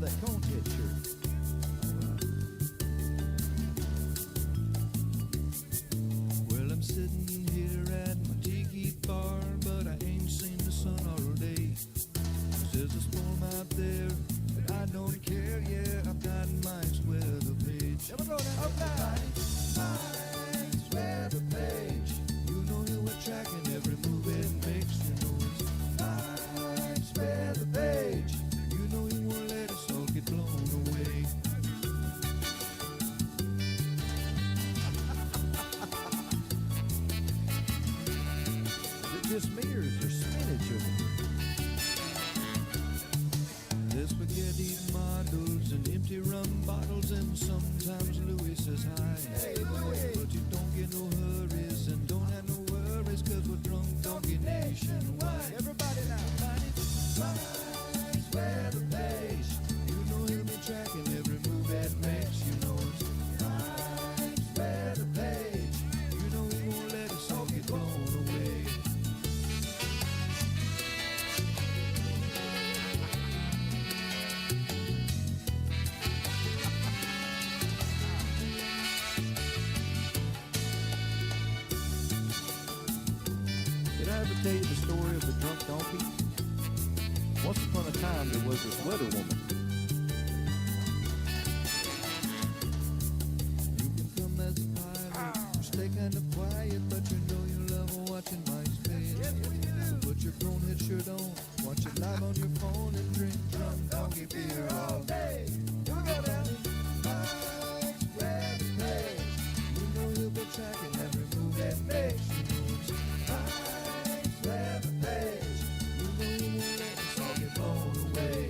that conehead shirt. Well, I'm sitting here at my tiki bar, but I ain't seen the sun all day. There's a storm out there, but I don't care. Yeah, I've got Mike's weather page. Mike's weather page. You know we're tracking every move it makes. You know it's Mike's weather page. You know he won't let us all get blown away. Is it just me or is there spinach in it? There's spaghetti models and empty rum bottles, and sometimes Louis says hi. Hey, Louis. But you don't get no hurries and don't have no worries, cause we're drunk donkey nationwide. Everybody now. Mike's weather page. You know he'll be tracking every move that makes. You know it's Mike's weather page. You know he won't let us all get blown away. Did I ever tell you the story of the drunk donkey? Once upon a time, there was this weather woman. You can come as a pilot, stay kind of quiet, but you know you love watching Mike's face. Yes, we do. Put your conehead shirt on, watch it live on your phone, and drink drunk donkey beer all day. Here we go now. Mike's weather page. You know he'll be tracking every move that makes. You know it's Mike's weather page. You know he won't let us all get blown away.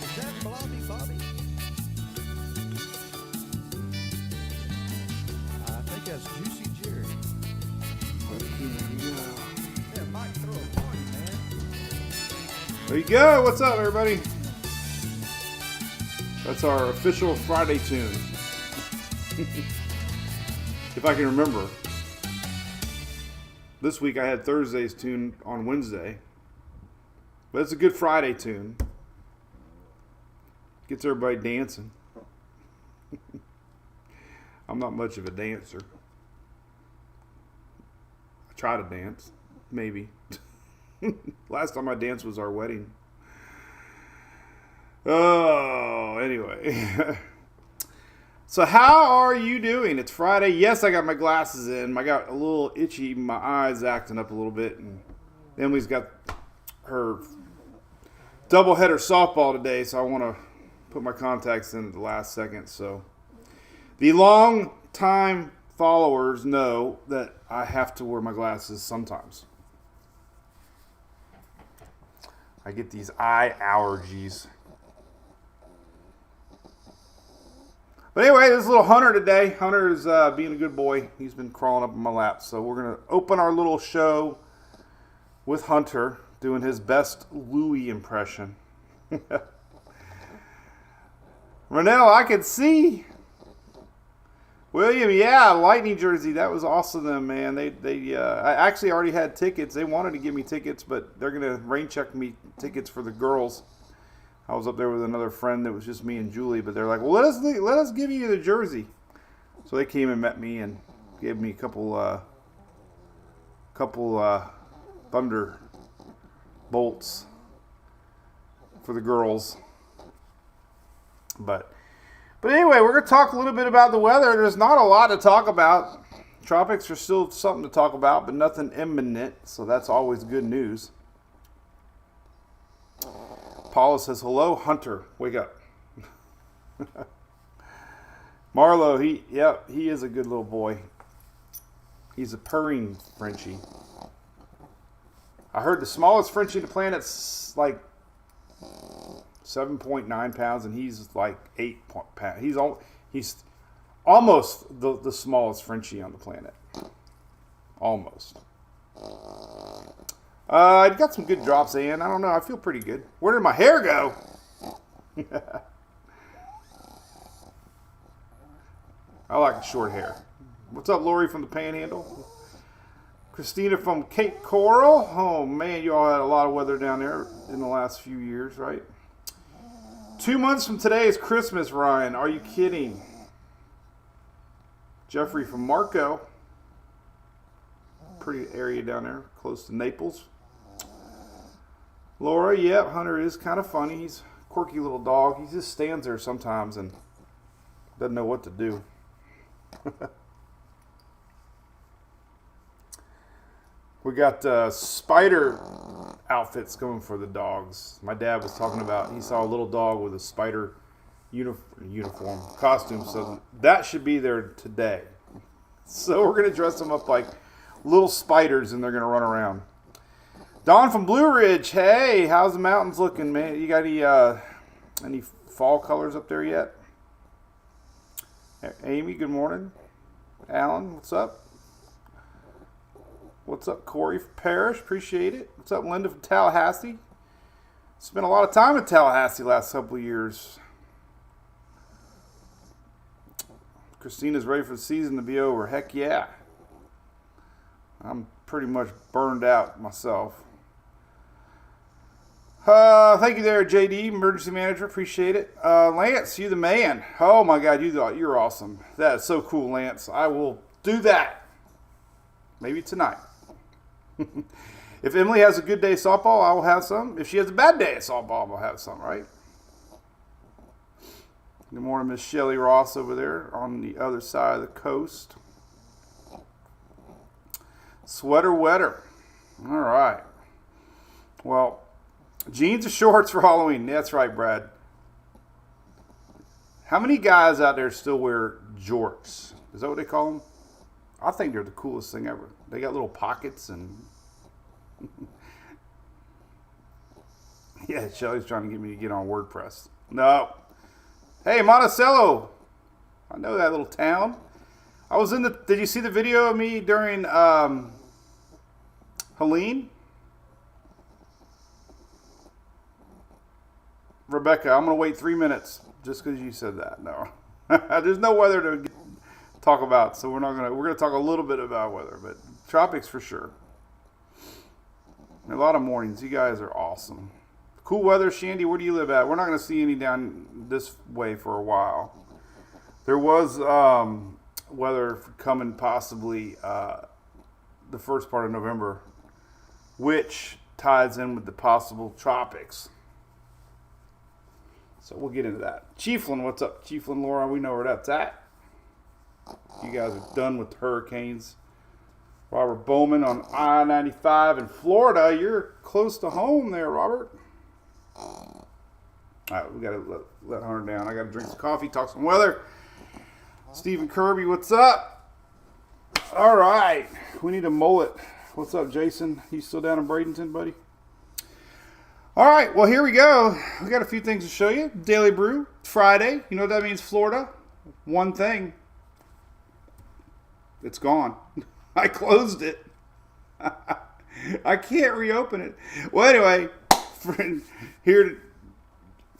Is that Blobby Bobby? I think that's Juicy Jerry. Yeah, Mike, throw a party, man. There you go. What's up, everybody? That's our official Friday tune. If I can remember. This week I had Thursday's tune on Wednesday. But it's a good Friday tune. Gets everybody dancing. I'm not much of a dancer. I try to dance. Maybe. Last time I danced was our wedding. Oh, anyway. So how are you doing? It's Friday. Yes, I got my glasses in. I got a little itchy. My eyes acting up a little bit. And Emily's got her doubleheader softball today, so I want to put my contacts in at the last second. So the long time followers know that I have to wear my glasses sometimes. I get these eye allergies. But anyway, this little Hunter today. Hunter is being a good boy. He's been crawling up in my lap. So we're going to open our little show with Hunter doing his best Louis impression. Renell, I can see. William, yeah, Lightning jersey. That was awesome, them, man. I actually already had tickets. They wanted to give me tickets, but they're going to rain check me tickets for the girls. I was up there with another friend that was just me and Julie, but they're like, well, let us give you the jersey. So they came and met me and gave me a couple thunder bolts for the girls. But anyway, we're going to talk a little bit about the weather. There's not a lot to talk about. Tropics are still something to talk about, but nothing imminent, so that's always good news. Paula says, hello, Hunter. Wake up. Marlo, he is a good little boy. He's a purring Frenchie. I heard the smallest Frenchie on the planet's like 7.9 pounds, and he's like 8 pounds. He's almost the smallest Frenchie on the planet. Almost. I got some good drops in. I don't know. I feel pretty good. Where did my hair go? I like short hair. What's up, Lori from the Panhandle? Christina from Cape Coral. Oh, man, you all had a lot of weather down there in the last few years, right? 2 months from today is Christmas, Ryan. Are you kidding? Jeffrey from Marco. Pretty area down there, close to Naples. Laura, yep, Hunter is kind of funny. He's a quirky little dog. He just stands there sometimes and doesn't know what to do. We got spider outfits coming for the dogs. My dad was talking about, he saw a little dog with a spider uniform, costume, so that should be there today. So we're going to dress them up like little spiders and they're going to run around. Don from Blue Ridge, hey, how's the mountains looking, man? You got any fall colors up there yet? Amy, good morning. Alan, what's up? What's up, Corey from Parrish? Appreciate it. What's up, Linda from Tallahassee? Spent a lot of time in Tallahassee last couple of years. Christina's ready for the season to be over. Heck yeah. I'm pretty much burned out myself. Thank you there, JD, emergency manager. Appreciate it. Lance, you the man. Oh my God, you're awesome. That is so cool, Lance. I will do that. Maybe tonight. If Emily has a good day of softball, I will have some. If she has a bad day of softball, I'll have some, right? Good morning, Miss Shelley Ross over there on the other side of the coast. Sweater wetter. All right. Well, jeans or shorts for Halloween. That's right, Brad. How many guys out there still wear jorts? Is that what they call them? I think they're the coolest thing ever. They got little pockets and... Yeah, Shelly's trying to get me to get on WordPress. No. Hey, Monticello. I know that little town. I was in the... Did you see the video of me during Helene? Rebecca, I'm going to wait 3 minutes just because you said that. No. There's no weather to talk about, so we're going to talk a little bit about weather, but tropics for sure. A lot of mornings. You guys are awesome. Cool weather. Shandy, where do you live at? We're not going to see any down this way for a while. There was weather coming possibly the first part of November, which ties in with the possible tropics. So we'll get into that. Chieflin, what's up? Chieflin, Laura, we know where that's at. You guys are done with hurricanes. Robert Bowman on I-95 in Florida. You're close to home there, Robert. All right, we got to let Hunter down. I got to drink some coffee, talk some weather. Stephen Kirby, what's up? All right, we need a mullet. What's up, Jason? You still down in Bradenton, buddy? All right, well, here we go. We got a few things to show you. Daily Brew, Friday. You know what that means, Florida? One thing. It's gone. I closed it. I can't reopen it. Well, anyway, here,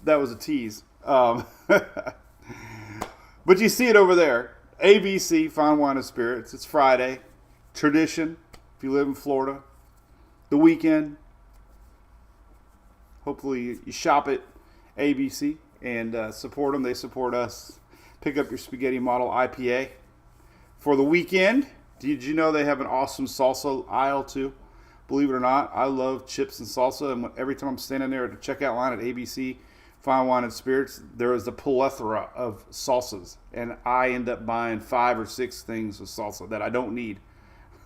that was a tease. But you see it over there. ABC, Fine Wine and Spirits. It's Friday. Tradition, if you live in Florida. The weekend. Hopefully you shop at ABC and support them. They support us. Pick up your Spaghetti Model IPA. For the weekend, did you know they have an awesome salsa aisle too? Believe it or not, I love chips and salsa. And every time I'm standing there at the checkout line at ABC, Fine Wine and Spirits, there is a plethora of salsas. And I end up buying 5 or 6 things of salsa that I don't need.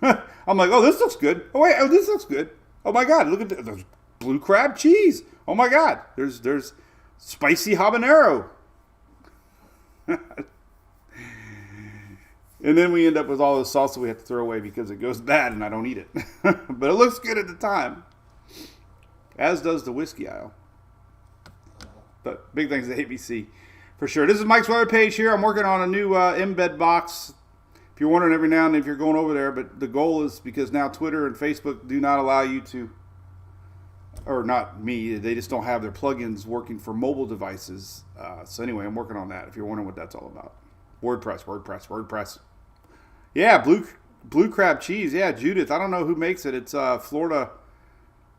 I'm like, oh, this looks good. Oh, wait, this looks good. Oh, my God, look at this. There's blue crab cheese. Oh, my God, there's spicy habanero. And then we end up with all the salsa we have to throw away because it goes bad and I don't eat it. But it looks good at the time. As does the whiskey aisle. But big thanks to ABC for sure. This is Mike's weather page here. I'm working on a new embed box. If you're wondering every now and then if you're going over there, but the goal is because now Twitter and Facebook do not allow you to, or not me, they just don't have their plugins working for mobile devices. So anyway, I'm working on that if you're wondering what that's all about. WordPress. Yeah, blue crab cheese. Yeah, Judith. I don't know who makes it. It's Florida.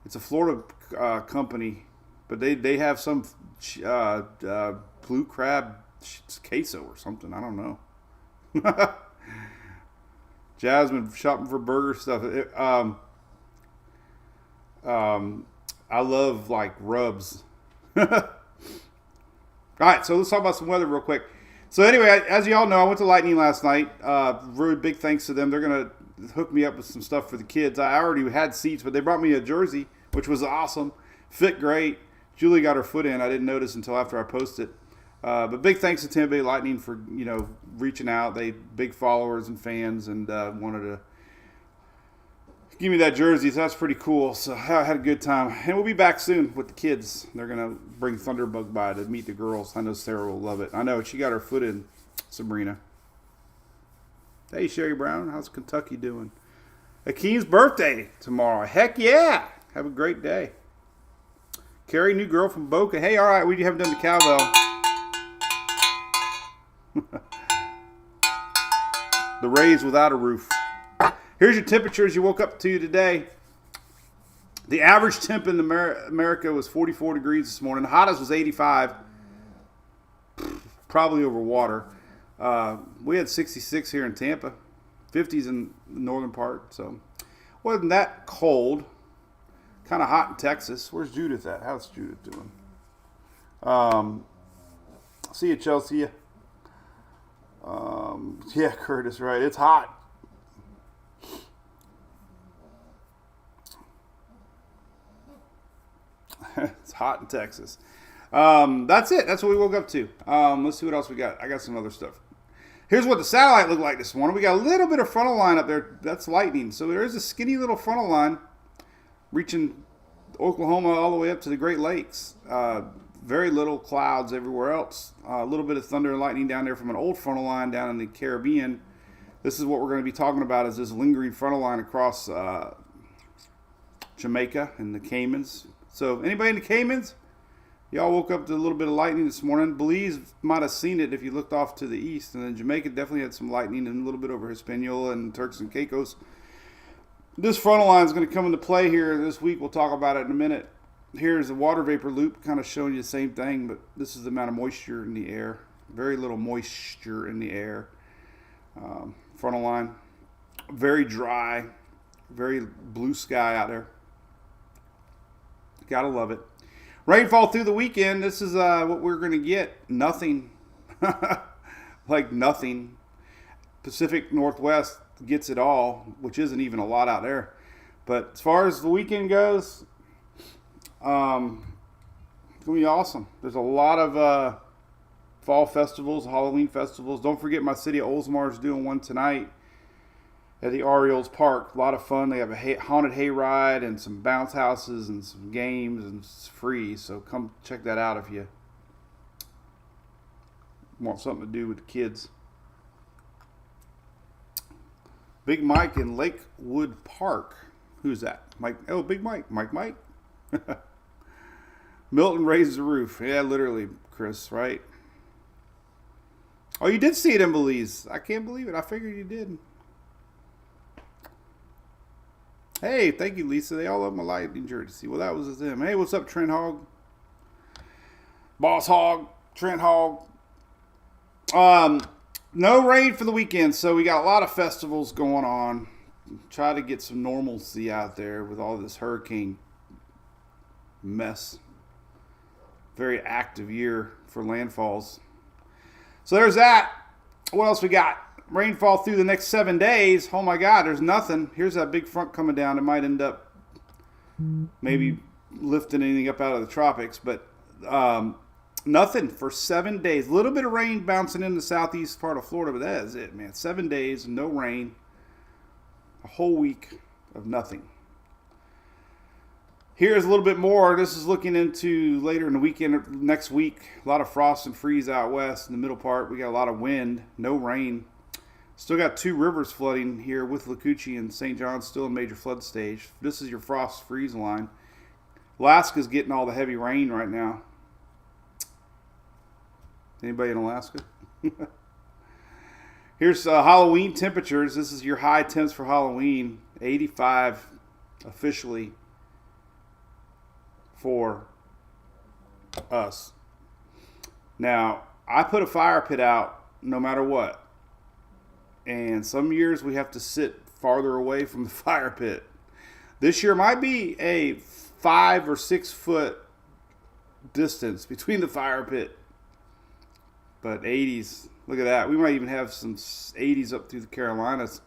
It's a Florida company, but they have some blue crab queso or something. I don't know. Jasmine shopping for burger stuff. I love like rubs. All right, so let's talk about some weather real quick. So anyway, as you all know, I went to Lightning last night. Really big thanks to them. They're going to hook me up with some stuff for the kids. I already had seats, but they brought me a jersey, which was awesome. Fit great. Julie got her foot in. I didn't notice until after I posted. But big thanks to Tampa Bay Lightning for, reaching out. They big followers and fans and wanted to give me that jersey, so that's pretty cool. So I had a good time. And we'll be back soon with the kids. They're going to bring Thunderbug by to meet the girls. I know Sarah will love it. I know she got her foot in, Sabrina. Hey, Sherry Brown. How's Kentucky doing? Akeem's birthday tomorrow. Heck yeah. Have a great day. Carrie, new girl from Boca. Hey, all right, we haven't done the cowbell. The Rays without a roof. Here's your temperatures you woke up to today. The average temp in America was 44 degrees this morning. The hottest was 85. Probably over water. We had 66 here in Tampa. 50s in the northern part. So wasn't that cold. Kind of hot in Texas. Where's Judith at? How's Judith doing? See you, Chelsea. Yeah, Curtis, right. It's hot. It's hot in Texas. That's it. That's what we woke up to. Let's see what else we got. I got some other stuff. Here's what the satellite looked like this morning. We got a little bit of frontal line up there. That's lightning. So there is a skinny little frontal line reaching Oklahoma all the way up to the Great Lakes. Very little clouds everywhere else. A little bit of thunder and lightning down there from an old frontal line down in the Caribbean. This is what we're going to be talking about, is this lingering frontal line across Jamaica and the Caymans. So anybody in the Caymans? Y'all woke up to a little bit of lightning this morning. Belize might have seen it if you looked off to the east. And then Jamaica definitely had some lightning and a little bit over Hispaniola and Turks and Caicos. This frontal line is going to come into play here this week. We'll talk about it in a minute. Here's a water vapor loop kind of showing you the same thing, but this is the amount of moisture in the air. Very little moisture in the air. Frontal line. Very dry. Very blue sky out there. Gotta love it. Rainfall through the weekend. This is what we're going to get. Nothing. Like nothing. Pacific Northwest gets it all, which isn't even a lot out there. But as far as the weekend goes, it's going to be awesome. There's a lot of fall festivals, Halloween festivals. Don't forget my city of Oldsmar is doing one tonight at the Orioles Park. A lot of fun. They have a haunted hayride and some bounce houses and some games, and it's free. So come check that out if you want something to do with the kids. Big Mike in Lakewood Park. Who's that? Mike. Oh, Big Mike. Mike. Milton raised the roof. Yeah, literally, Chris, right? Oh, you did see it in Belize. I can't believe it. I figured you did. Hey, thank you, Lisa. They all love my Lightning jersey. Well, that was them. Hey, what's up, Trent Hogg? Boss Hogg. Trent Hogg. No rain for the weekend, so we got a lot of festivals going on. Try to get some normalcy out there with all this hurricane mess. Very active year for landfalls. So there's that. What else we got? Rainfall through the next 7 days. Oh my God, there's nothing. Here's that big front coming down. It might end up maybe lifting anything up out of the tropics, but nothing for 7 days. A little bit of rain bouncing in the southeast part of Florida, but that is it, man. 7 days, no rain. A whole week of nothing. Here's a little bit more. This is looking into later in the weekend, next week. A lot of frost and freeze out west in the middle part. We got a lot of wind, no rain. Still got 2 rivers flooding here with Lacucci and St. John's still in major flood stage. This is your frost freeze line. Alaska's getting all the heavy rain right now. Anybody in Alaska? Here's Halloween temperatures. This is your high temps for Halloween. 85 officially for us. Now, I put a fire pit out no matter what. And some years we have to sit farther away from the fire pit. This year might be a 5 or 6 foot distance between the fire pit. But 80s, look at that. We might even have some 80s up through the Carolinas,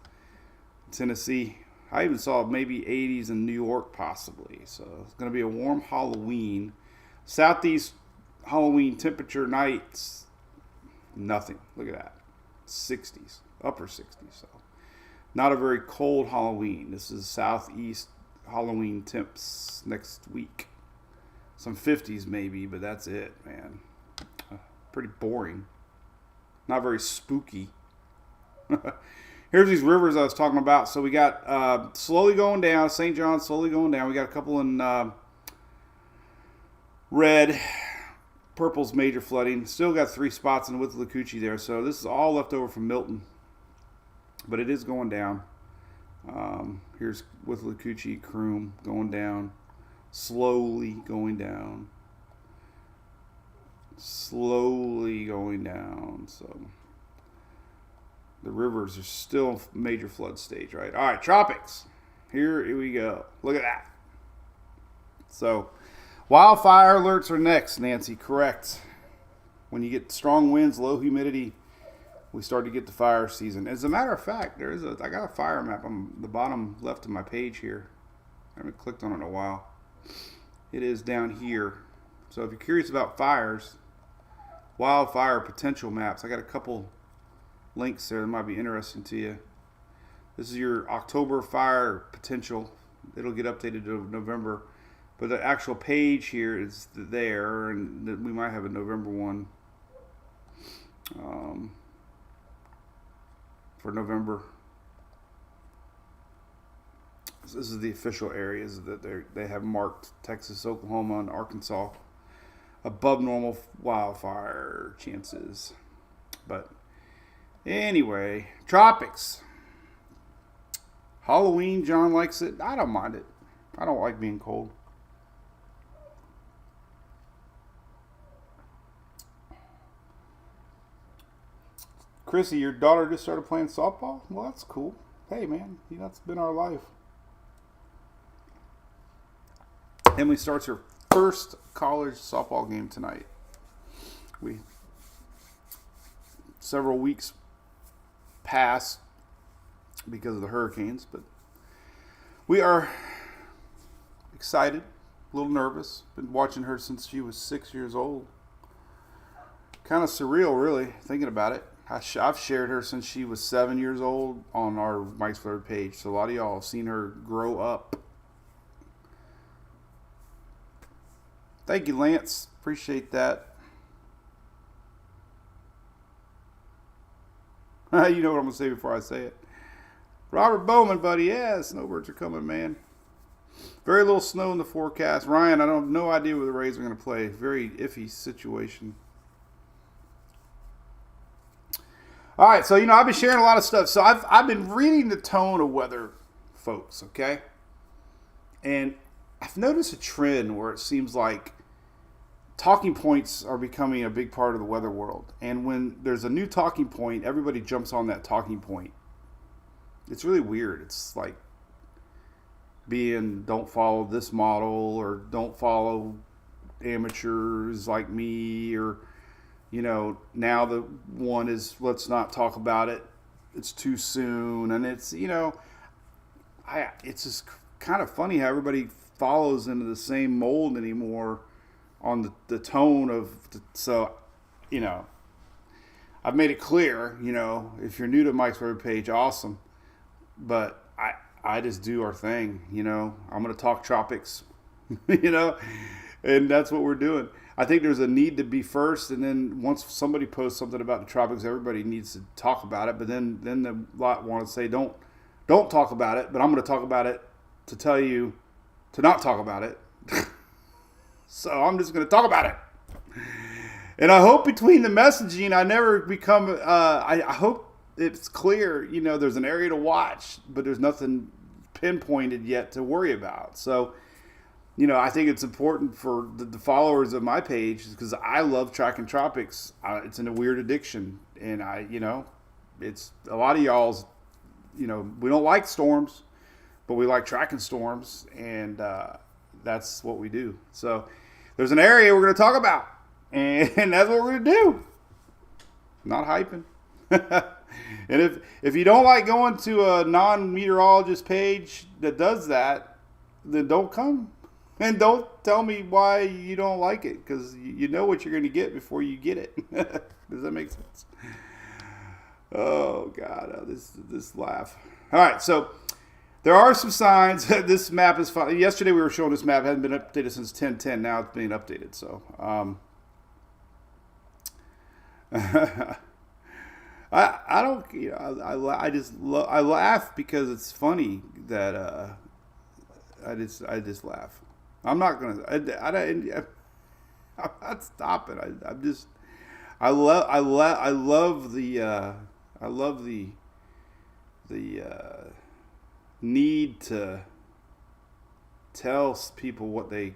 Tennessee. I even saw maybe 80s in New York possibly. So it's going to be a warm Halloween. Southeast Halloween temperature nights, nothing. Look at that. 60s, upper 60s. So not a very cold Halloween. This is Southeast Halloween temps next week. Some 50s maybe, but that's it, man. Pretty boring. Not very spooky. Here's these rivers I was talking about. So we got slowly going down. St. John slowly going down. We got a couple in red. Purple's major flooding. Still got 3 spots in Withlacoochee there. So this is all left over from Milton. But it is going down. Here's Withlacoochee, Croom going down. Slowly going down. Slowly going down. So the rivers are still major flood stage, right? All right, tropics. Here we go. Look at that. So wildfire alerts are next, Nancy. Correct. When you get strong winds, low humidity, we start to get the fire season. As a matter of fact, I got a fire map on the bottom left of my page here. I haven't clicked on it in a while. It is down here. So if you're curious about fires, wildfire potential maps, I got a couple links there that might be interesting to you. This is your October fire potential. It'll get updated to November. But the actual page here is there, and we might have a November one for November. This is the official areas that they have marked: Texas, Oklahoma, and Arkansas above normal wildfire chances. But anyway, tropics. Halloween, John likes it. I don't mind it. I don't like being cold. Chrissy, your daughter just started playing softball? Well, that's cool. Hey, man, that's been our life. Emily starts her first college softball game tonight. Several weeks passed because of the hurricanes, but we are excited, a little nervous. Been watching her since she was 6 years old. Kind of surreal, really, thinking about it. I've shared her since she was 7 years old on our Mike's Third page, so a lot of y'all have seen her grow up. Thank you, Lance. Appreciate that. You know what I'm going to say before I say it. Robert Bowman, buddy. Yeah, snowbirds are coming, man. Very little snow in the forecast. Ryan, I don't have no idea where the Rays are going to play. Very iffy situation. All right, so, I've been sharing a lot of stuff. So I've been reading the tone of weather, folks, okay? And I've noticed a trend where it seems like talking points are becoming a big part of the weather world. And when there's a new talking point, everybody jumps on that talking point. It's really weird. It's like don't follow this model, or don't follow amateurs like me, or, now the one is let's not talk about it. It's too soon. And it's, it's just kind of funny how everybody follows into the same mold anymore on the tone of, I've made it clear, if you're new to Mike's Web page, awesome. But I just do our thing, I'm going to talk tropics, and that's what we're doing. I think there's a need to be first, and then once somebody posts something about the tropics, everybody needs to talk about it. But then the lot want to say, don't talk about it, but I'm going to talk about it to tell you to not talk about it. So I'm just going to talk about it. And I hope between the messaging, I never become, I hope it's clear, there's an area to watch, but there's nothing pinpointed yet to worry about. So, I think it's important for the followers of my page because I love tracking tropics. It's a weird addiction. And it's a lot of y'all's, we don't like storms, but we like tracking storms. And that's what we do. So there's an area we're going to talk about. And that's what we're going to do. Not hyping. And if you don't like going to a non-meteorologist page that does that, then don't come. And don't tell me why you don't like it, because you know what you're going to get before you get it. Does that make sense? Oh, God, this laugh. All right, so there are some signs. This map is fine. Yesterday we were showing this map. It hadn't been updated since 10:10. Now it's being updated. So I don't, I laugh because it's funny that I just laugh. I'm not gonna. I'm not stopping. I love the need to tell people what they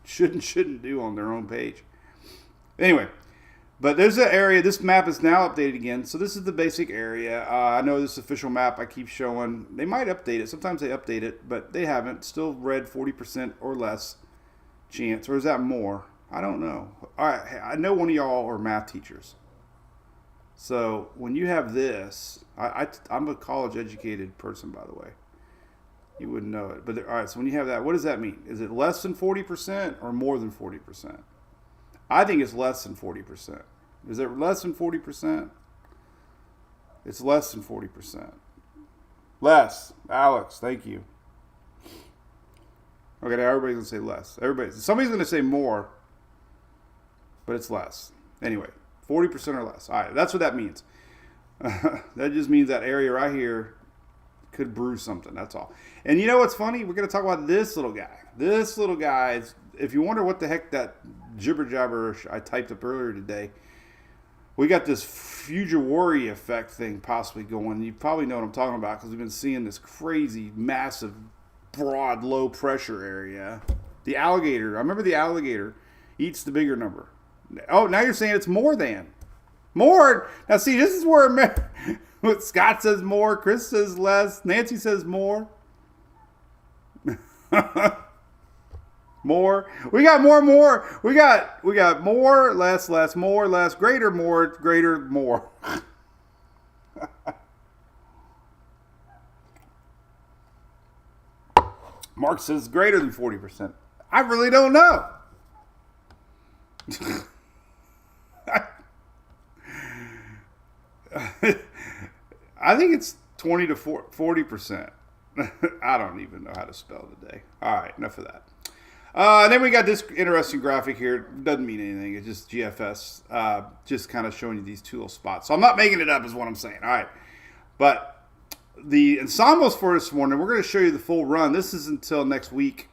should and shouldn't do on their own page. Anyway, but there's an area. This map is now updated again. So this is the basic area. I know this official map I keep showing. They might update it. Sometimes they update it, but they haven't. Still red 40% or less chance. Or is that more? I don't know. All right, I know one of y'all are math teachers. So when you have this, I'm a college educated person, by the way. You wouldn't know it. But all right, so when you have that, what does that mean? Is it less than 40% or more than 40%? I think it's less than 40%. Is it less than 40%? It's less than 40%. Less. Alex, thank you. Okay, now everybody's going to say less. Somebody's going to say more, but it's less. Anyway, 40% or less. All right, that's what that means. That just means that area right here could brew something. That's all. And you know what's funny? We're going to talk about this little guy. This little guy is, if you wonder what the heck that jibber jabber I typed up earlier today, we got this Fujimori effect thing possibly going. You probably know what I'm talking about because we've been seeing this crazy, massive, broad, low pressure area. The alligator, I remember the alligator eats the bigger number. Oh, now you're saying it's more than. More. Now see, this is where Scott says more, Chris says less, Nancy says more. More. We got more. We got more, less, more, less, greater, more. Mark says greater than 40%. I really don't know. I think it's 20 to 40%. I don't even know how to spell today. All right, enough of that. And then we got this interesting graphic here. It doesn't mean anything. It's just GFS, just kind of showing you these two little spots. So I'm not making it up is what I'm saying. All right. But the ensembles for this morning, we're going to show you the full run. This is until next week.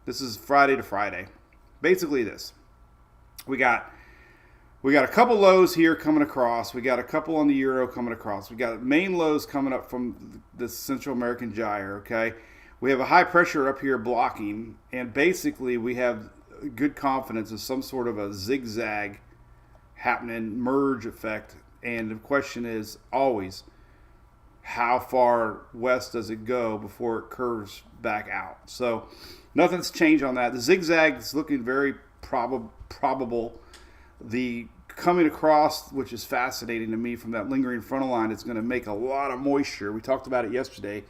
This is Friday to Friday. Basically this. We got a couple lows here coming across. We got a couple on the Euro coming across. We got main lows coming up from the Central American gyre, okay? We have a high pressure up here blocking, and basically we have good confidence of some sort of a zigzag happening, merge effect. And the question is always, how far west does it go before it curves back out? So nothing's changed on that. The zigzag is looking very probable. The coming across, which is fascinating to me from that lingering frontal line, it's going to make a lot of moisture. We talked about it yesterday.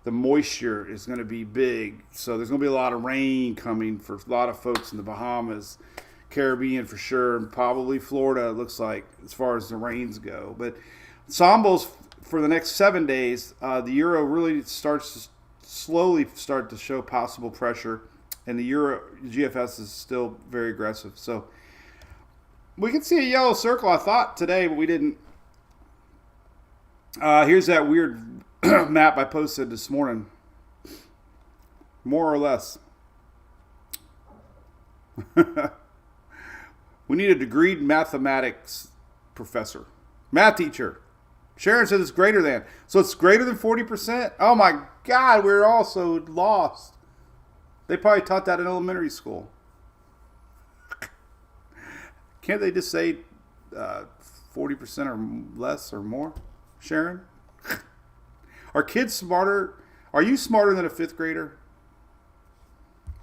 The moisture is going to be big. So there's going to be a lot of rain coming for a lot of folks in the Bahamas, Caribbean for sure, and probably Florida, it looks like, as far as the rains go. But ensembles for the next 7 days, the Euro really starts to slowly start to show possible pressure, and the Euro GFS is still very aggressive. So we can see a yellow circle, I thought, today, but we didn't. Here's that weird map I posted this morning. More or less. We need a degreed mathematics professor. Math teacher. Sharon says it's greater than. So it's greater than 40%? Oh my God, we're all so lost. They probably taught that in elementary school. Can't they just say 40% or less or more, Sharon? Are kids smarter? Are you smarter than a fifth grader?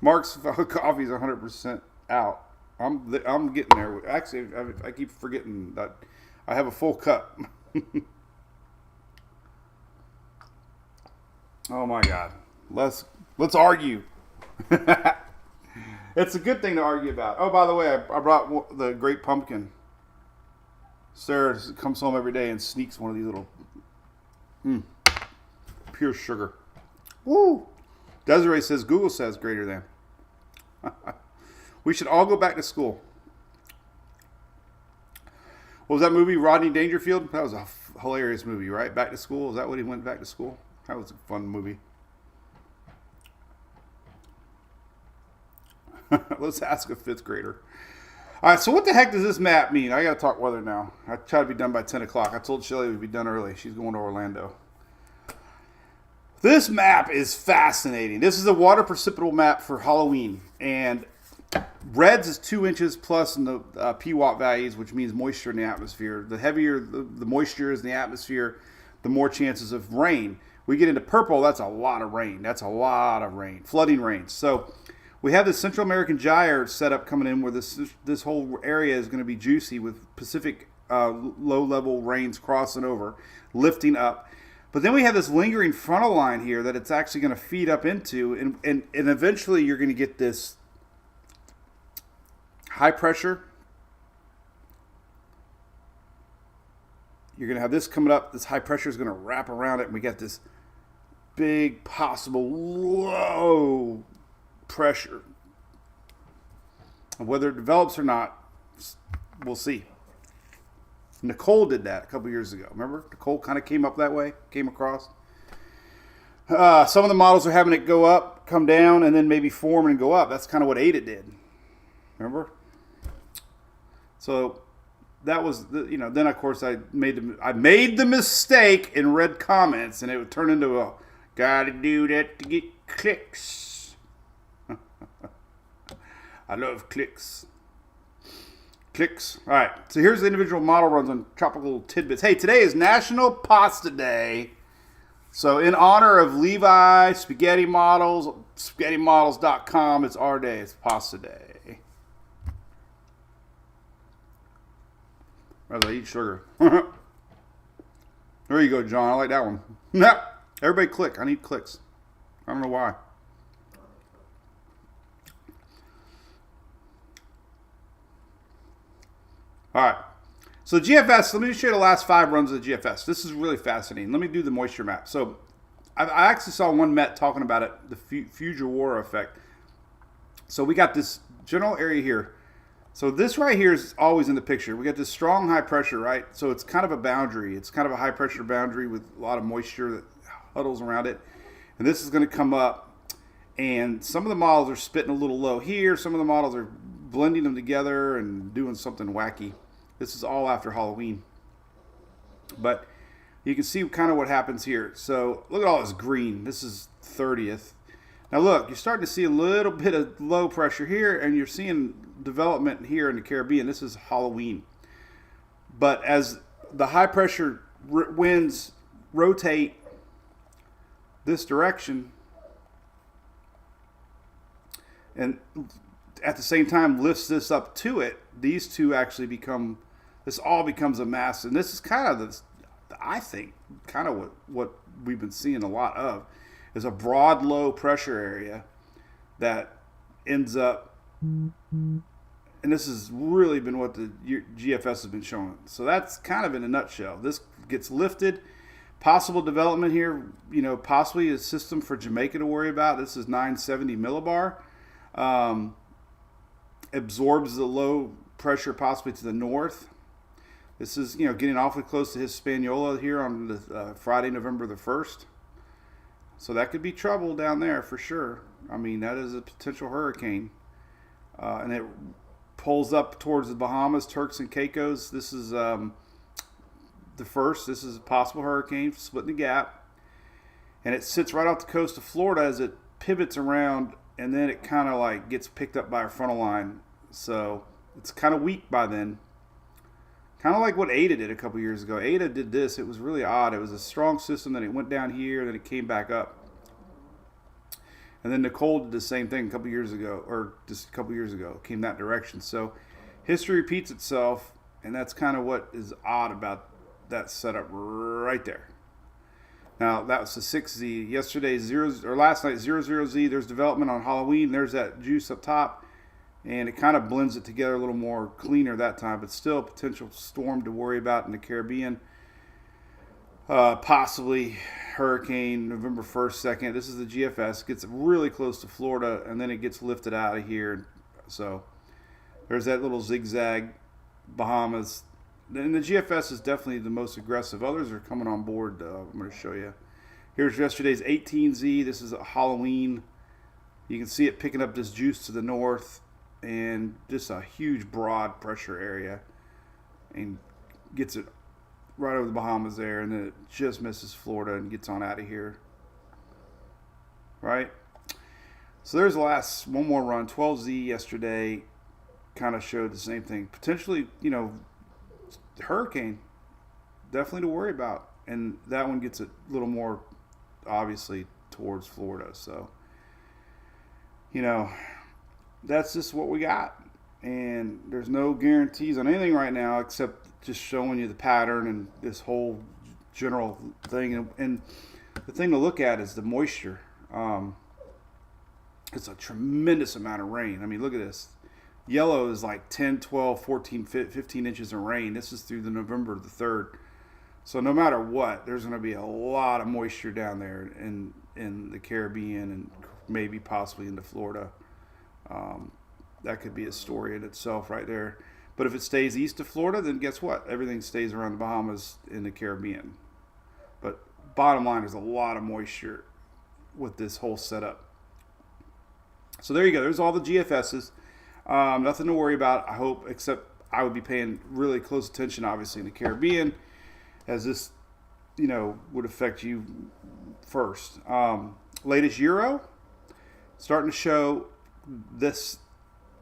Mark's coffee's 100% out. I'm getting there. Actually, I keep forgetting that I have a full cup. Oh my God. Let's argue. It's a good thing to argue about. Oh, by the way, I brought the Great Pumpkin. Sarah comes home every day and sneaks one of these little pure sugar. Woo! Desiree says Google says greater than. We should all go back to school. What was that movie, Rodney Dangerfield? That was a hilarious movie, right? Back to School. Is that what he went back to school? That was a fun movie. Let's ask a fifth grader. All right, so what the heck does this map mean? I got to talk weather now. I try to be done by 10 o'clock. I told Shelly we'd be done early. She's going to Orlando. This map is fascinating. This is a water precipitable map for Halloween. And reds is 2 inches plus in the PWAP values, which means moisture in the atmosphere. The heavier the moisture is in the atmosphere, the more chances of rain. We get into purple, that's a lot of rain. That's a lot of rain, flooding rain. So we have this Central American gyre setup coming in where this whole area is going to be juicy with Pacific low-level rains crossing over, lifting up. But then we have this lingering frontal line here that it's actually going to feed up into, and eventually you're going to get this high pressure. You're going to have this coming up. This high pressure is going to wrap around it, and we got this big possible low pressure. And whether it develops or not, we'll see. Nicole did that a couple years ago. Remember? Nicole kind of came up that way, came across. Some of the models are having it go up, come down, and then maybe form and go up. That's kind of what Ada did. Remember? So that was, then of course I made the mistake and read comments, and it would turn into a, gotta do that to get clicks. I love clicks. Clicks. All right, so here's the individual model runs on Tropical Tidbits. Hey, today is National Pasta Day. So in honor of Levi, Spaghetti Models, SpaghettiModels.com, it's our day. It's Pasta Day. As I eat sugar. There you go, John. I like that one. Everybody click. I need clicks. I don't know why. All right. So GFS, let me show you the last 5 runs of the GFS. This is really fascinating. Let me do the moisture map. So I actually saw one Met talking about it, the Fujiwara effect. So we got this general area here. So this right here is always in the picture. We got this strong high pressure, right? So it's kind of a boundary. It's kind of a high pressure boundary with a lot of moisture that huddles around it. And this is going to come up. And some of the models are spitting a little low here. Some of the models are blending them together and doing something wacky. This is all after Halloween. But you can see kind of what happens here. So look at all this green. This is 30th. Now look, you're starting to see a little bit of low pressure here, and you're seeing development here in the Caribbean. This is Halloween. But as the high pressure winds rotate this direction, and at the same time lifts this up to it, these two actually become, this all becomes a mass. And this is kind of the, I think, kind of what we've been seeing a lot of, is a broad low pressure area that ends up, and this has really been what the GFS has been showing. So that's kind of in a nutshell. This gets lifted. Possible development here, possibly a system for Jamaica to worry about. This is 970 millibar. Absorbs the low pressure possibly to the north. This is, getting awfully close to Hispaniola here on the Friday, November the 1st. So that could be trouble down there for sure. I mean, that is a potential hurricane. And it pulls up towards the Bahamas, Turks and Caicos. This is the first. This is a possible hurricane splitting the gap. And it sits right off the coast of Florida as it pivots around, and then it kind of like gets picked up by a frontal line. So it's kind of weak by then. Kind of like what Ada did a couple years ago. Ada did this. It was really odd. It was a strong system, then it went down here, then it came back up. And then Nicole did the same thing a couple years ago, or just a couple years ago, came that direction. So history repeats itself, and that's kind of what is odd about that setup right there. Now, that was the 6Z. Yesterday's last night, 00Z. There's development on Halloween. There's that juice up top. And it kind of blends it together a little more cleaner that time. But still a potential storm to worry about in the Caribbean. Possibly hurricane November 1st, 2nd. This is the GFS. Gets really close to Florida. And then it gets lifted out of here. So there's that little zigzag. Bahamas. And the GFS is definitely the most aggressive. Others are coming on board. I'm going to show you. Here's yesterday's 18Z. This is a Halloween. You can see it picking up this juice to the north. And just a huge broad pressure area. And gets it right over the Bahamas there. And then it just misses Florida and gets on out of here. Right? So there's the last one more run. 12Z yesterday kind of showed the same thing. Potentially, hurricane, definitely to worry about, and that one gets a little more obviously towards Florida. So that's just what we got, and there's no guarantees on anything right now except just showing you the pattern and this whole general thing. And the thing to look at is the moisture. It's a tremendous amount of rain. I mean, look at this. Yellow is like 10, 12, 14, 15 inches of rain. This is through the November the 3rd. So no matter what, there's going to be a lot of moisture down there in the Caribbean and maybe possibly into Florida. That could be a story in itself right there. But if it stays east of Florida, then guess what? Everything stays around the Bahamas in the Caribbean. But bottom line, there's a lot of moisture with this whole setup. So there you go. There's all the GFSs. Nothing to worry about, I hope, except I would be paying really close attention, obviously, in the Caribbean, as this, would affect you first. Latest Euro, starting to show this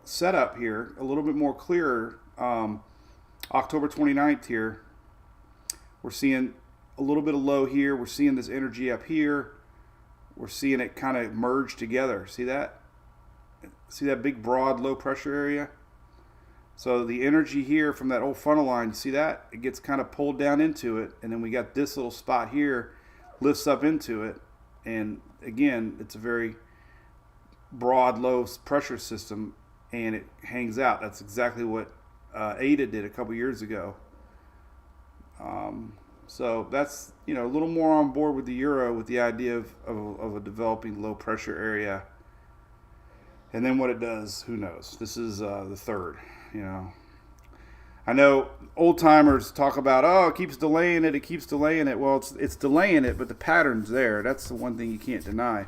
setup here a little bit more clearer. October 29th here, we're seeing a little bit of low here. We're seeing this energy up here. We're seeing it kind of merge together. See that? See that big, broad, low pressure area? So the energy here from that old funnel line, you see that? It gets kind of pulled down into it. And then we got this little spot here, lifts up into it. And again, it's a very broad, low pressure system. And it hangs out. That's exactly what Ada did a couple years ago. So that's, a little more on board with the Euro with the idea of a developing low pressure area. And then what it does, who knows? This is the third, I know old timers talk about, it keeps delaying it, Well, it's delaying it, but the pattern's there. That's the one thing you can't deny.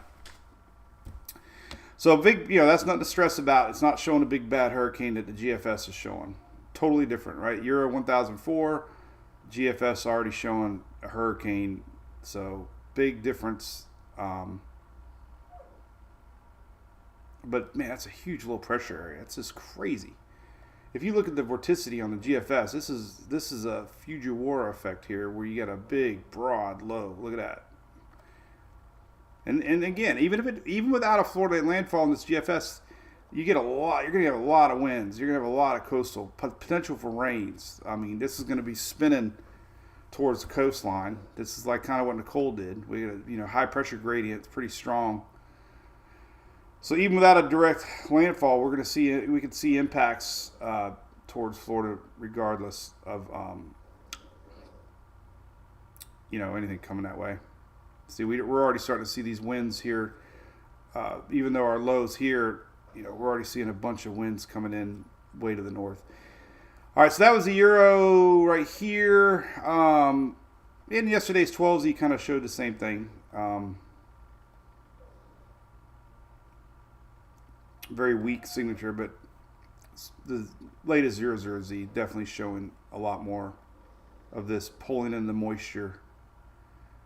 So big, that's nothing to stress about. It's not showing a big bad hurricane that the GFS is showing. Totally different, right? Euro 1004, GFS already showing a hurricane. So big difference. But man, that's a huge low pressure area. It's just crazy. If you look at the vorticity on the GFS, this is a Fujiwara effect here, where you got a big, broad low. Look at that. And again, even without a Florida landfall in this GFS, you get a lot. You're going to have a lot of winds. You're going to have a lot of coastal potential for rains. I mean, this is going to be spinning towards the coastline. This is like kind of what Nicole did. We got high pressure gradient. It's pretty strong. So even without a direct landfall, we could see impacts towards Florida, regardless of anything coming that way. See, we're already starting to see these winds here, even though our lows here, we're already seeing a bunch of winds coming in way to the north. All right, so that was the Euro right here. And yesterday's 12Z kind of showed the same thing. Very weak signature, but the latest 00Z definitely showing a lot more of this pulling in the moisture.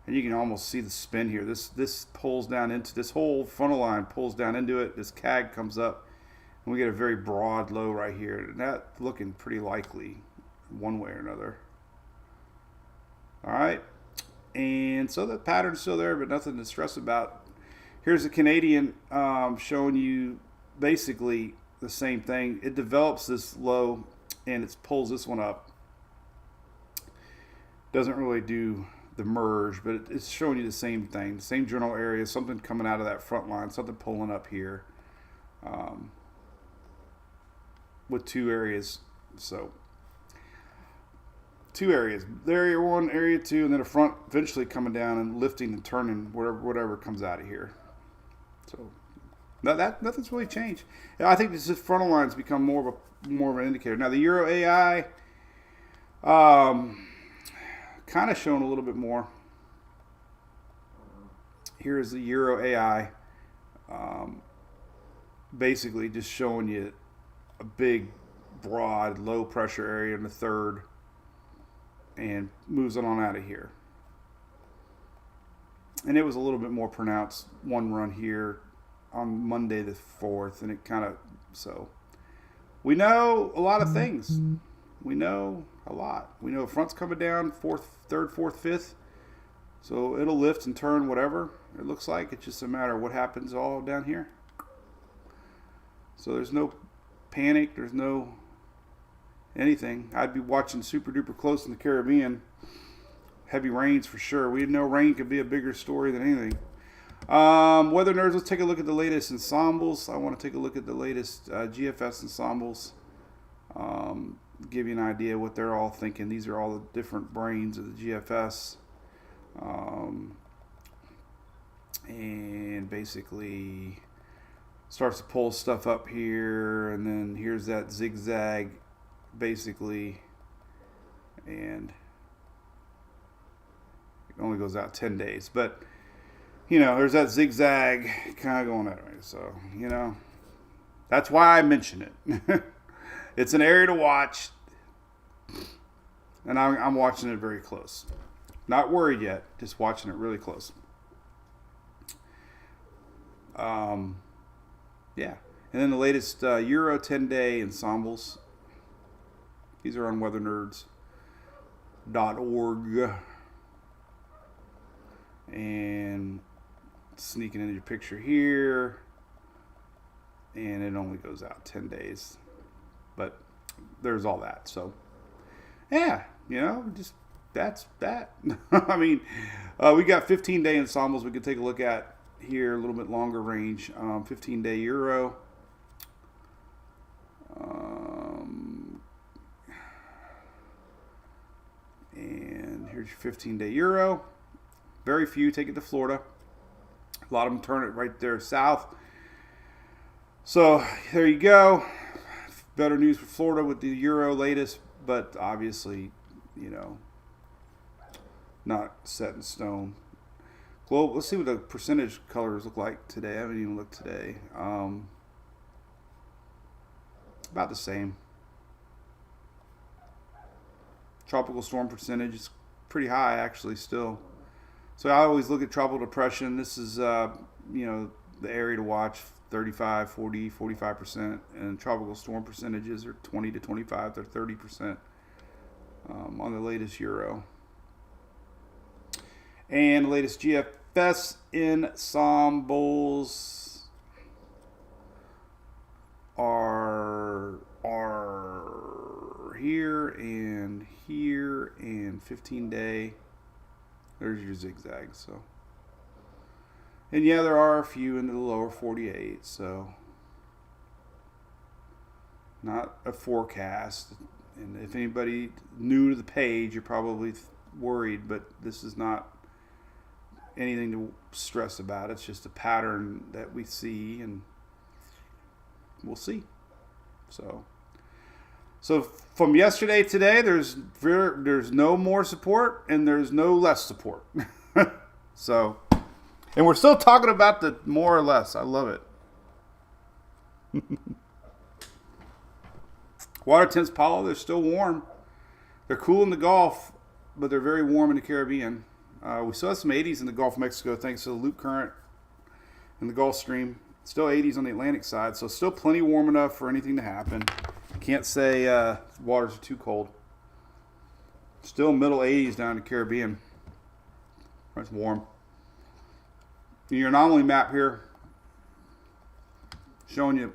And you can almost see the spin here. This pulls down into this whole frontal line, pulls down into it. This CAG comes up, and we get a very broad low right here. And that's looking pretty likely one way or another. All right. And so the pattern's still there, but nothing to stress about. Here's the Canadian showing you basically the same thing. It develops this low, and it pulls this one up. Doesn't really do the merge, but it's showing you the same thing, the same general area, something coming out of that front line, something pulling up here with two areas. So two areas, area 1, area 2, and then a front eventually coming down and lifting and turning whatever comes out of here. So nothing's really changed. I think this frontal line's become more of an indicator. Now the Euro AI kind of showing a little bit more. Here is the Euro AI, basically just showing you a big, broad, low pressure area in the third, and moves on out of here. And it was a little bit more pronounced one run here on Monday the 4th, and it kind of, so we know a lot of things. We know a lot. We know front's coming down, third, fourth, fifth. So it'll lift and turn whatever it looks like. It's just a matter of what happens all down here. So there's no panic. There's no anything. I'd be watching super duper close in the Caribbean. Heavy rains for sure. We know rain could be a bigger story than anything. Weather nerds, let's take a look at the latest ensembles. I want to take a look at the latest GFS ensembles. Give you an idea what they're all thinking. These are all the different brains of the GFS. And basically starts to pull stuff up here, and then here's that zigzag basically, and it only goes out 10 days, but you know, there's that zigzag kind of going that way. So, you know, that's why I mention it. It's an area to watch, and I'm watching it very close. Not worried yet, just watching it really close. Yeah, and then the latest Euro 10-day ensembles. These are on weathernerds.org. And sneaking into your picture here, and it only goes out 10 days. But there's all that. So, yeah, you know, just that's that. I mean, we got 15-day ensembles we could take a look at here, a little bit longer range. 15-day Euro. And here's your 15-day Euro. Very few take it to Florida. A lot of them turn it right there south. So there you go. Better news for Florida with the Euro latest, but obviously, you know, not set in stone. Global. Let's see what the percentage colors look like today. I haven't even looked today. About the same. Tropical storm percentage is pretty high actually still. So I always look at tropical depression. This is, you know, the area to watch, 35, 40, 45%. And tropical storm percentages are 20 to 25 to 30% on the latest Euro. And the latest GFS ensembles are here and 15-day. There's your zigzag. So, and yeah, there are a few into the lower 48. So, not a forecast. And if anybody new to the page, you're probably worried, but this is not anything to stress about. It's just a pattern that we see, and we'll see. So from yesterday to today, there's no more support and there's no less support. So, and we're still talking about the more or less. I love it. Water temps, Paulo, they're still warm. They're cool in the Gulf. but they're very warm in the Caribbean. We still have some 80s in the Gulf of Mexico thanks to the loop current in the Gulf Stream. Still 80s on the Atlantic side, so still plenty warm enough for anything to happen. Can't say waters are too cold. Still middle 80s down in the Caribbean. It's warm. Your anomaly map here showing you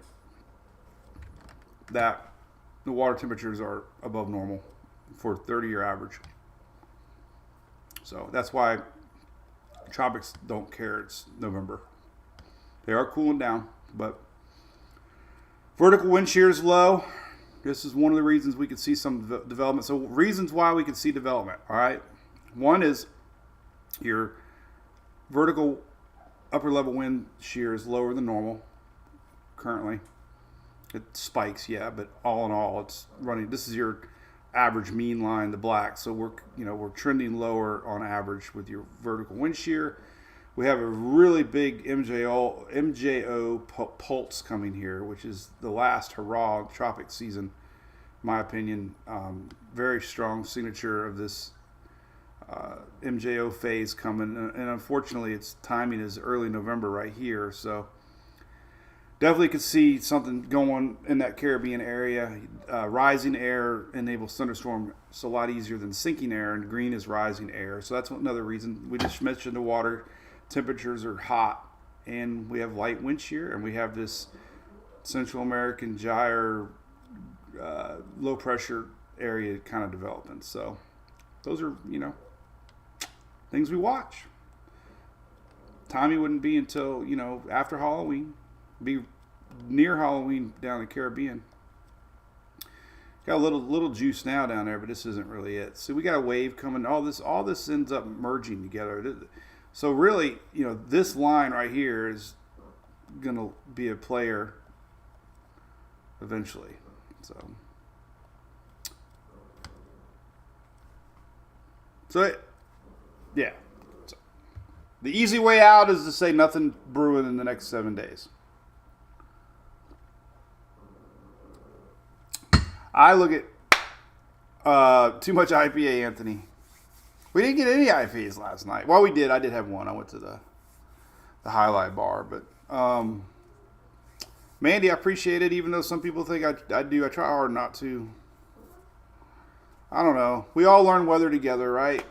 that the water temperatures are above normal for 30-year average. So that's why tropics don't care it's November. They are cooling down, but vertical wind shear is low. This is one of the reasons we could see some development. So reasons why we could see development, all right? One is your vertical upper level wind shear is lower than normal currently. It spikes, yeah, but all in all, it's running. This is your average mean line, the black. So we're trending lower on average with your vertical wind shear. We have a really big MJO pulse coming here, which is the last hurrah of tropic season, in my opinion. Very strong signature of this MJO phase coming, and unfortunately, its timing is early November right here. So definitely could see something going in that Caribbean area. Rising air enables thunderstorm. It's a lot easier than sinking air, and green is rising air. So that's another reason. We just mentioned the water temperatures are hot, and we have light wind shear, and we have this Central American gyre low pressure area kind of developing. So those are, things we watch. Timing wouldn't be until, after Halloween. Be near Halloween down in the Caribbean. Got a little juice now down there, but this isn't really it. So we got a wave coming. All this ends up merging together. So really, this line right here is going to be a player eventually. Yeah. So the easy way out is to say nothing brewing in the next 7 days. I look at too much IPA, Anthony. We didn't get any IPAs last night. Well, we did. I did have one. I went to the highlight bar. But, Mandy, I appreciate it, even though some people think I do. I try hard not to. I don't know. We all learn weather together, right?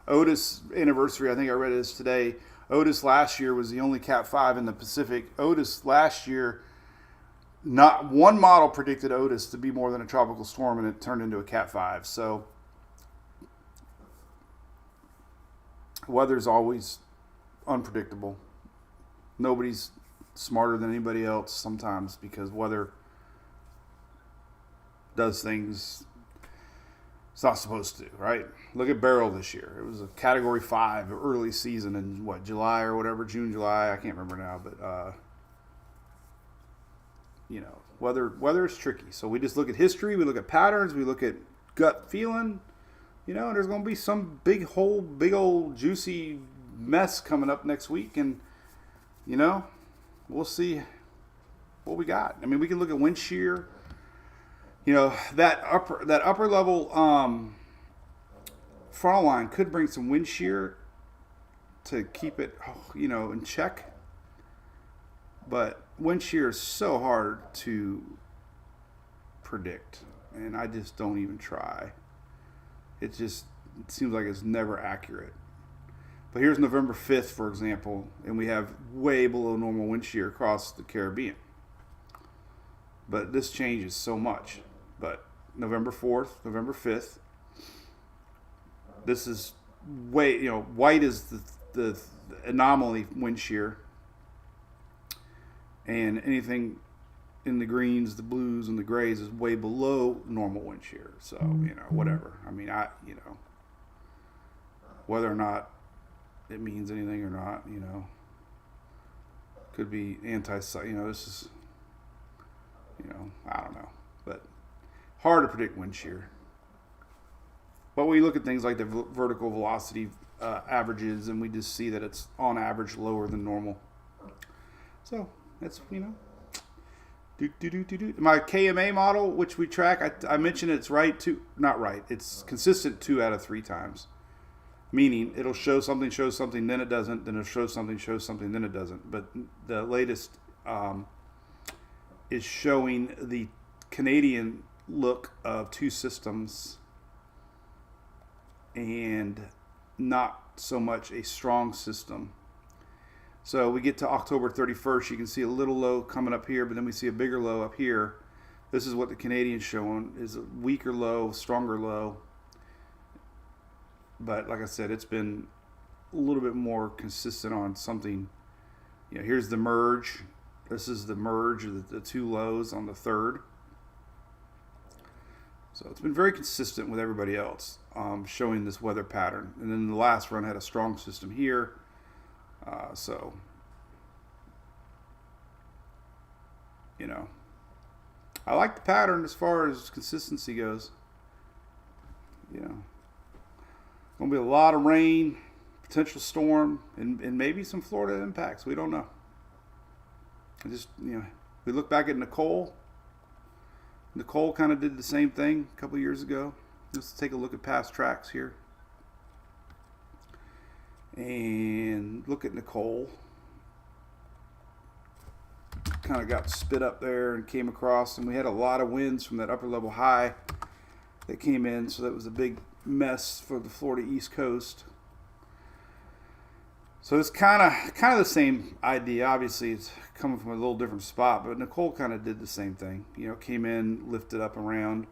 Otis anniversary, I think I read this today. Otis last year was the only Cat 5 in the Pacific. Otis last year, not one model predicted Otis to be more than a tropical storm, and it turned into a Cat 5. So weather's always unpredictable. Nobody's smarter than anybody else sometimes because weather does things it's not supposed to, right? Look at Barrel this year. It was a Category 5 early season in, July or whatever, June, July. I can't remember now, but, weather is tricky. So we just look at history, we look at patterns, we look at gut feeling, and there's going to be some big old juicy mess coming up next week, and, we'll see what we got. I mean, we can look at wind shear. That upper level frontal line could bring some wind shear to keep it, in check. But wind shear is so hard to predict, and I just don't even try. It seems like it's never accurate. But here's November 5th, for example, and we have way below normal wind shear across the Caribbean. But this changes so much. But November 4th, November 5th, this is way, white is the anomaly wind shear. And anything in the greens, the blues, and the grays is way below normal wind shear. So, whatever. I mean, whether or not it means anything or not, could be this is, I don't know. But hard to predict wind shear. But we look at things like the vertical velocity averages, and we just see that it's on average lower than normal. So that's, My KMA model, which we track, I mentioned it's right two, not right. It's consistent 2 out of 3 times. Meaning it'll show something, then it doesn't, then it'll show something, then it doesn't. But the latest is showing the Canadian look of 2 systems and not so much a strong system. So we get to October 31st, you can see a little low coming up here, but then we see a bigger low up here. This is what the Canadian's showing, is a weaker low, stronger low. But like I said, it's been a little bit more consistent on something. You know, here's the merge. This is the merge of the 2 lows on the 3rd. So it's been very consistent with everybody else, showing this weather pattern. And then the last run had a strong system here. So, you know, I like the pattern as far as consistency goes. You know, gonna be a lot of rain, potential storm, and maybe some Florida impacts. We don't know. I just, you know, we look back at Nicole. Nicole kind of did the same thing a couple years ago. Let's take a look at past tracks here. And look at Nicole. Kind of got spit up there and came across, and we had a lot of winds from that upper level high that came in, so that was a big mess for the Florida East Coast. So it's kind of the same idea. Obviously, it's coming from a little different spot, but Nicole kind of did the same thing. You know, came in, lifted up around.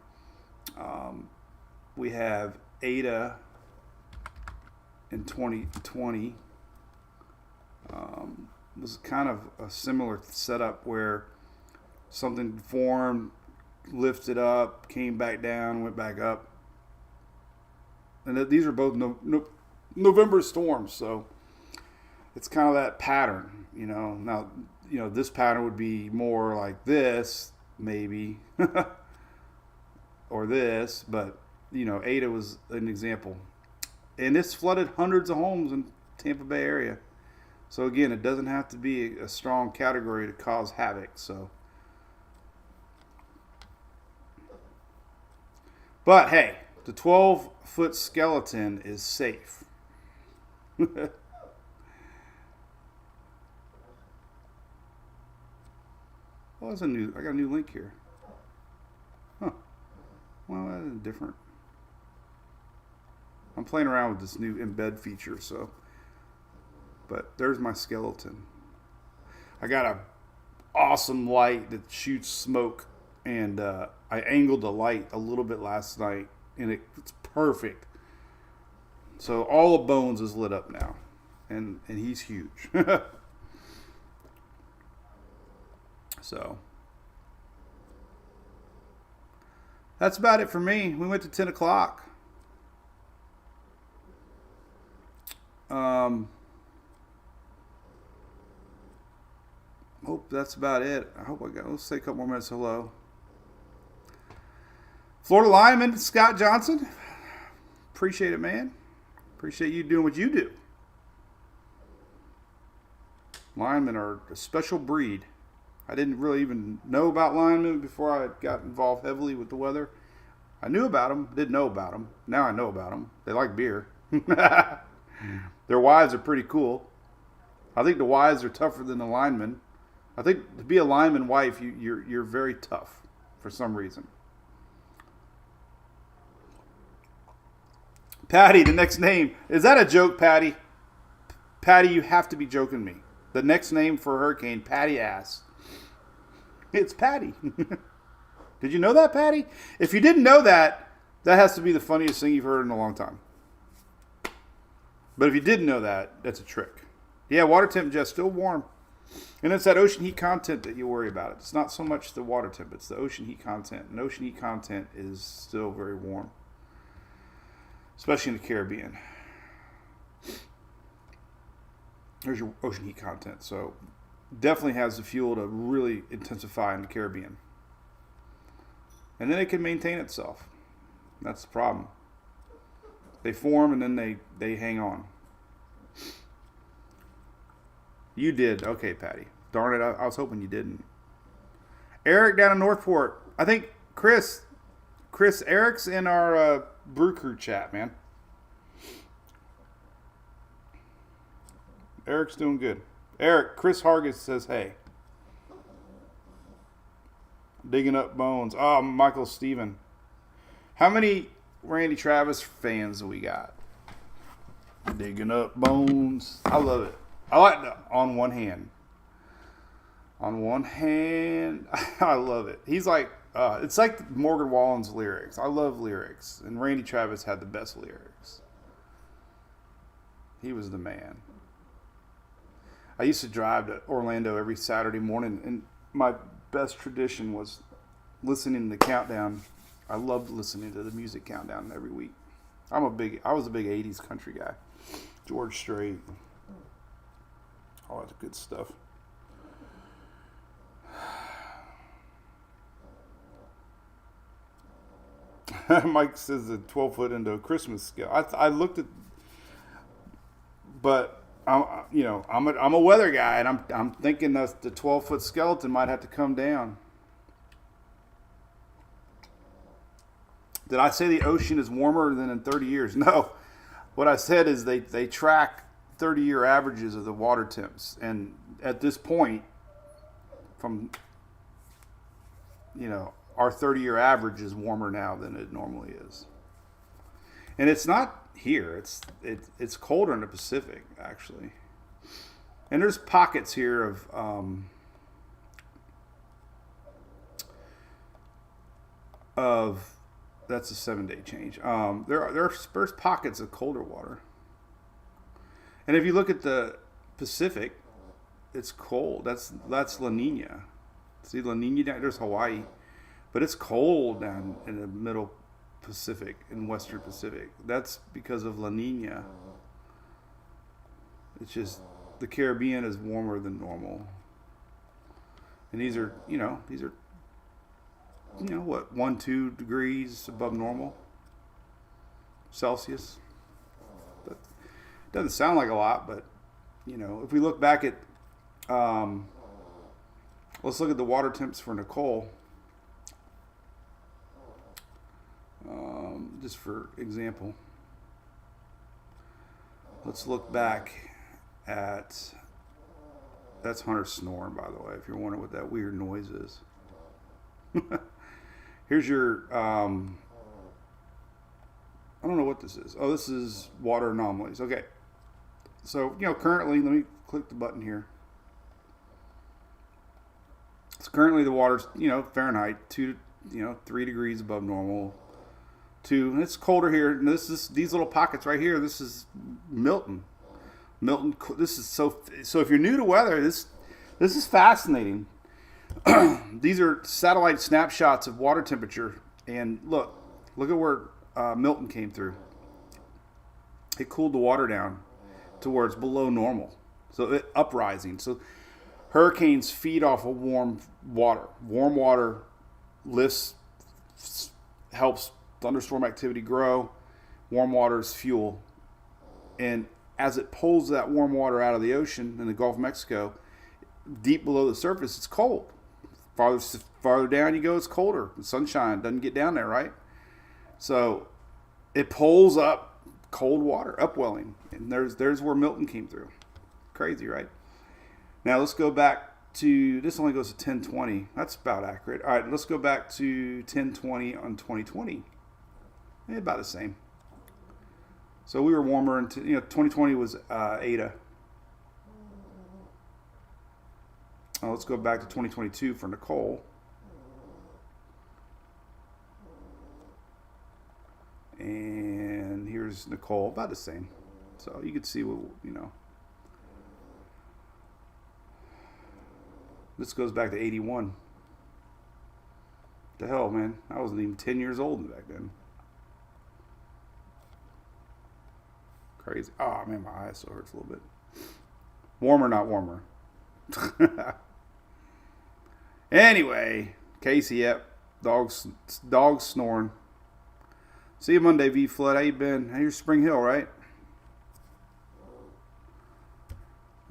We have Ada in 2020. Was kind of a similar setup where something formed, lifted up, came back down, went back up. And these are both November storms, so it's kind of that pattern, you know. Now, you know, this pattern would be more like this, maybe, or this, but, you know, Ada was an example. And this flooded hundreds of homes in Tampa Bay area. So again, it doesn't have to be a strong category to cause havoc. So, but hey, the 12-foot skeleton is safe. Oh, that's I got a new link here. Huh. Well, that is different. I'm playing around with this new embed feature, so. But there's my skeleton. I got a awesome light that shoots smoke, and I angled the light a little bit last night, and it's perfect. So all the bones is lit up now, and he's huge. So that's about it for me. We went to 10 o'clock. Hope that's about it. I hope let's say a couple more minutes. Hello. Florida lineman Scott Johnson. Appreciate it, man. Appreciate you doing what you do. Linemen are a special breed. I didn't really even know about linemen before I got involved heavily with the weather. I knew about them, didn't know about them. Now I know about them. They like beer. Their wives are pretty cool. I think the wives are tougher than the linemen. I think to be a lineman wife, you're very tough for some reason. Patty, the next name. Is that a joke, Patty? Patty, you have to be joking me. The next name for a hurricane, Patty ass. It's Patty. Did you know that, Patty? If you didn't know that, that has to be the funniest thing you've heard in a long time. But if you didn't know that, that's a trick. Yeah, water temp, Jess, still warm. And it's that ocean heat content that you worry about. It's not so much the water temp, it's the ocean heat content. And ocean heat content is still very warm, especially in the Caribbean. There's your ocean heat content. So definitely has the fuel to really intensify in the Caribbean. And then it can maintain itself. That's the problem. They form and then they hang on. You did. Okay, Patty. Darn it, I was hoping you didn't. Eric down in Northport. I think Chris Eric's in our Brew Crew chat, man. Eric's doing good. Eric, Chris Hargis says, hey. Digging up bones. Oh, Michael Steven. How many Randy Travis fans do we got? Digging up bones. I love it. I like the on one hand. On one hand, I love it. He's like, it's like Morgan Wallen's lyrics. I love lyrics. And Randy Travis had the best lyrics. He was the man. I used to drive to Orlando every Saturday morning, and my best tradition was listening to the countdown. I loved listening to the music countdown every week. I was a big 80s country guy. George Strait. All that good stuff. Mike says the 12-foot into a Christmas scale. I looked at, but I'm a weather guy, and I'm thinking that the 12-foot skeleton might have to come down. Did I say the ocean is warmer than in 30 years? No. What I said is they track 30-year averages of the water temps, and at this point, from our 30-year average is warmer now than it normally is. And it's not here. It's colder in the Pacific, actually. And there's pockets here of that's a 7-day change. There's pockets of colder water. And if you look at the Pacific, it's cold. That's La Nina. See La Nina down there's Hawaii. But it's cold down in the middle Pacific and Western Pacific. That's because of La Nina. It's just the Caribbean is warmer than normal. And these are 1-2 degrees above normal Celsius. That doesn't sound like a lot, but if we look back at let's look at the water temps for Nicole. Just for example, let's look back at, that's Hunter snoring, by the way, if you're wondering what that weird noise is. Here's your, I don't know what this is. Oh, this is water anomalies. Okay. So, currently, let me click the button here. So currently the water's, Fahrenheit, 3 degrees above normal. And it's colder here. And these little pockets right here. This is Milton. This is so if you're new to weather, this is fascinating. These are satellite snapshots of water temperature, and look at where Milton came through. It cooled the water down towards below normal, so uprising. So hurricanes feed off of warm water. Warm water helps thunderstorm activity grow. Warm water is fuel, and as it pulls that warm water out of the ocean in the Gulf of Mexico, deep below the surface, it's cold. Farther down you go, it's colder. The sunshine doesn't get down there, right? So it pulls up cold water, upwelling. And there's where Milton came through. Crazy, right? Now let's go back to, this only goes to 1020. That's about accurate. All right, let's go back to 1020 on 2020. About the same. So we were warmer, and 2020 was Ada. Let's go back to 2022 for Nicole. And here's Nicole, about the same. So you can see what, This goes back to 81. The hell, man. I wasn't even 10 years old back then. Crazy. Oh, man, my eyes still hurts a little bit. Warmer, not warmer. Anyway, Casey, yep. Dogs snoring. See you Monday, V Flood. How you been? Here's Spring Hill, right?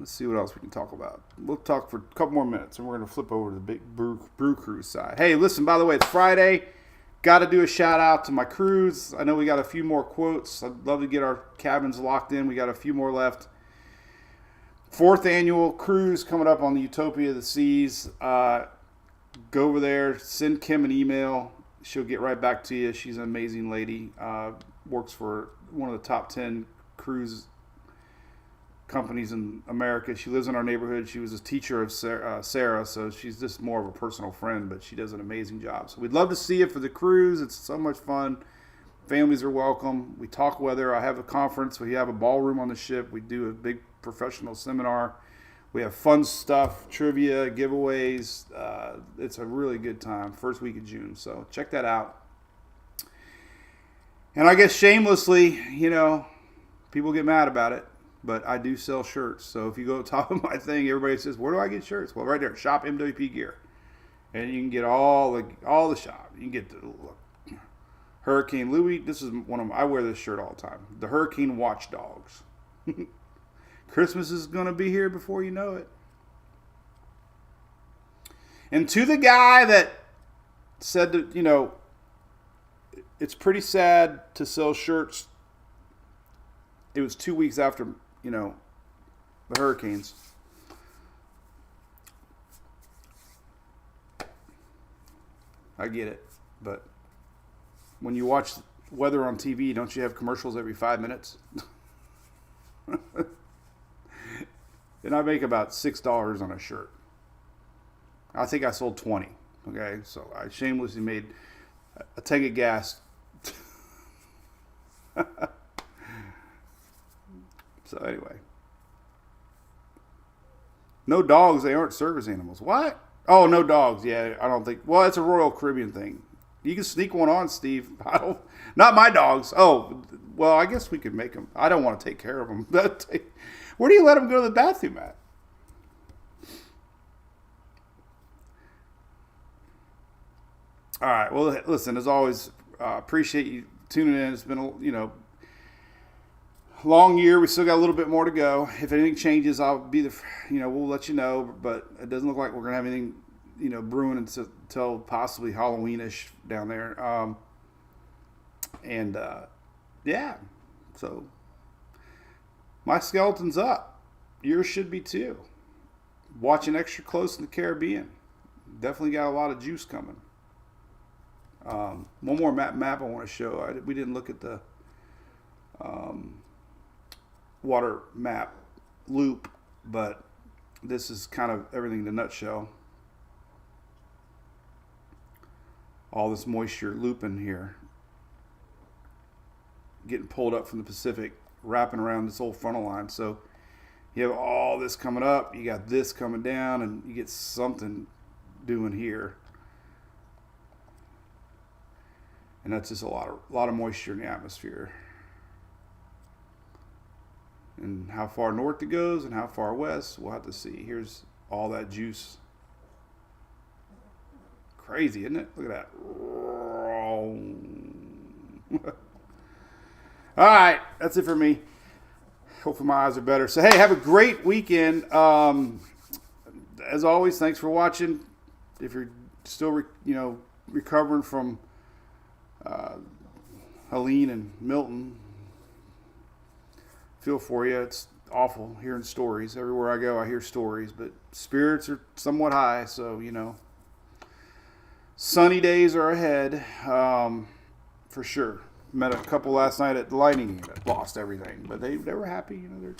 Let's see what else we can talk about. We'll talk for a couple more minutes, and we're going to flip over to the big brew cruise side. Hey, listen, by the way, it's Friday. Got to do a shout out to my crews. I know we got a few more quotes. I'd love to get our cabins locked in. We got a few more left. 4th annual cruise coming up on the Utopia of the Seas. Go over there, send Kim an email. She'll get right back to you. She's an amazing lady. Works for one of the top 10 cruise companies in America. She lives in our neighborhood. She was a teacher of Sarah, so she's just more of a personal friend, but she does an amazing job. So we'd love to see you for the cruise. It's so much fun. Families are welcome. We talk weather. I have a conference. We have a ballroom on the ship. We do a big professional seminar. We have fun stuff, trivia, giveaways. It's a really good time. First week of June. So check that out. And I guess shamelessly, people get mad about it, but I do sell shirts. So if you go to the top of my thing, everybody says, where do I get shirts? Well, right there, Shop MWP Gear. And you can get all the shop. You can get the Hurricane Louis. This is I wear this shirt all the time. The Hurricane Watchdogs. Christmas is going to be here before you know it. And to the guy that said that, it's pretty sad to sell shirts. It was 2 weeks after, the hurricanes. I get it. But when you watch weather on TV, don't you have commercials every 5 minutes? And I make about $6 on a shirt. I think I sold 20. Okay, so I shamelessly made a tank of gas. So anyway. No dogs, they aren't service animals. What? Oh, no dogs. Yeah, I don't think. Well, it's a Royal Caribbean thing. You can sneak one on, Steve. Not my dogs. Oh, well, I guess we could make them. I don't want to take care of them. Where do you let them go to the bathroom at? All right. Well, listen, as always, appreciate you tuning in. It's been a, long year. We still got a little bit more to go. If anything changes, I'll be we'll let you know. But it doesn't look like we're going to have anything, brewing until possibly Halloweenish down there. Yeah. So my skeleton's up. Yours should be too. Watching extra close in the Caribbean. Definitely got a lot of juice coming. One more map I want to show. We didn't look at the water map loop, but this is kind of everything in a nutshell. All this moisture looping here, getting pulled up from the Pacific, wrapping around this old frontal line. So you have all this coming up, you got this coming down, and you get something doing here. And that's just a lot of moisture in the atmosphere. And how far north it goes and how far west, we'll have to see. Here's all that juice. Crazy, isn't it? Look at that. All right, that's it for me. Hopefully my eyes are better. So, hey, have a great weekend. As always, thanks for watching. If you're still, recovering from Helene and Milton, feel for you. It's awful hearing stories. Everywhere I go, I hear stories, but spirits are somewhat high, so, sunny days are ahead, for sure. Met a couple last night at the Lightning that lost everything, but they were happy. They're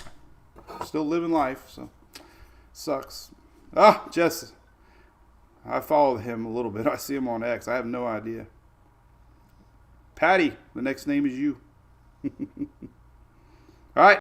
still living life, so sucks. Jess, I follow him a little bit. I see him on X. I have no idea. Patty, the next name is you. All right.